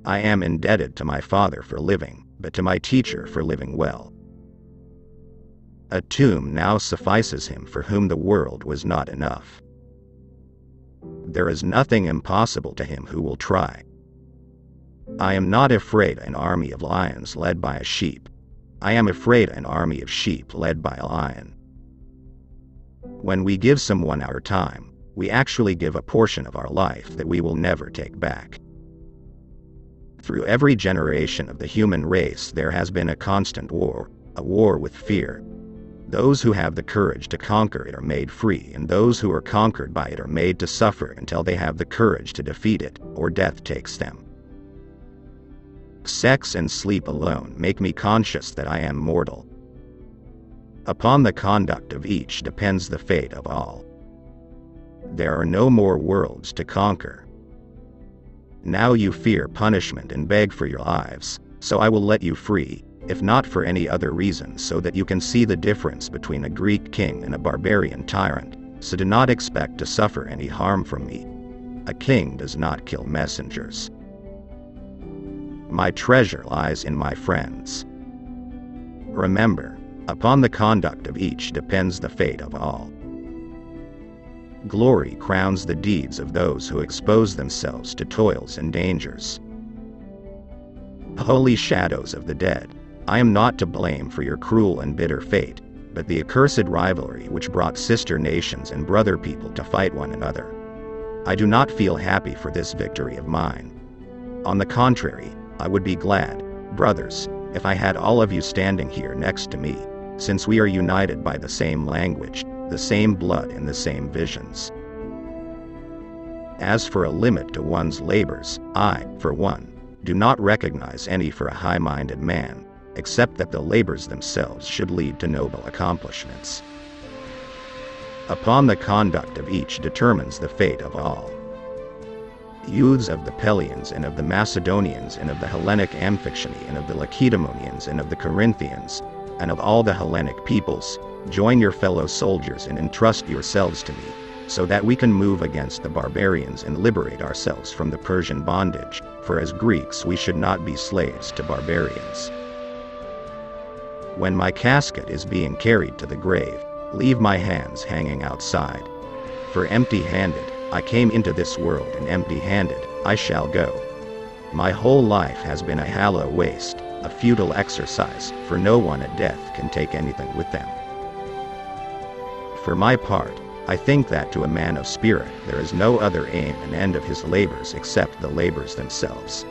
I am indebted to my father for living, but to my teacher for living well. A tomb now suffices him for whom the world was not enough. There is nothing impossible to him who will try. I am not afraid an army of lions led by a sheep. I am afraid an army of sheep led by a lion. When we give someone our time, we actually give a portion of our life that we will never take back. Through every generation of the human race there has been a constant war, a war with fear. Those who have the courage to conquer it are made free, and those who are conquered by it are made to suffer until they have the courage to defeat it, or death takes them. Sex and sleep alone make me conscious that I am mortal. Upon the conduct of each depends the fate of all. There are no more worlds to conquer. Now you fear punishment and beg for your lives, so I will let you free, if not for any other reason, so that you can see the difference between a Greek king and a barbarian tyrant, so do not expect to suffer any harm from me. A king does not kill messengers. My treasure lies in my friends. Remember, upon the conduct of each depends the fate of all. Glory crowns the deeds of those who expose themselves to toils and dangers. Holy shadows of the dead, I am not to blame for your cruel and bitter fate, but the accursed rivalry which brought sister nations and brother people to fight one another. I do not feel happy for this victory of mine. On the contrary, I would be glad, brothers, if I had all of you standing here next to me, since we are united by the same language, the same blood and the same visions. As for a limit to one's labors, I, for one, do not recognize any for a high-minded man, except that the labors themselves should lead to noble accomplishments. Upon the conduct of each determines the fate of all. Youths of the Pelians and of the Macedonians and of the Hellenic Amphictyony and of the Lacedaemonians and of the Corinthians, and of all the Hellenic peoples, join your fellow soldiers and entrust yourselves to me, so that we can move against the barbarians and liberate ourselves from the Persian bondage, for as Greeks we should not be slaves to barbarians. When my casket is being carried to the grave, leave my hands hanging outside. For empty-handed, I came into this world, and empty-handed I shall go. My whole life has been a hollow waste, a futile exercise, for no one at death can take anything with them. For my part, I think that to a man of spirit there is no other aim and end of his labors except the labors themselves.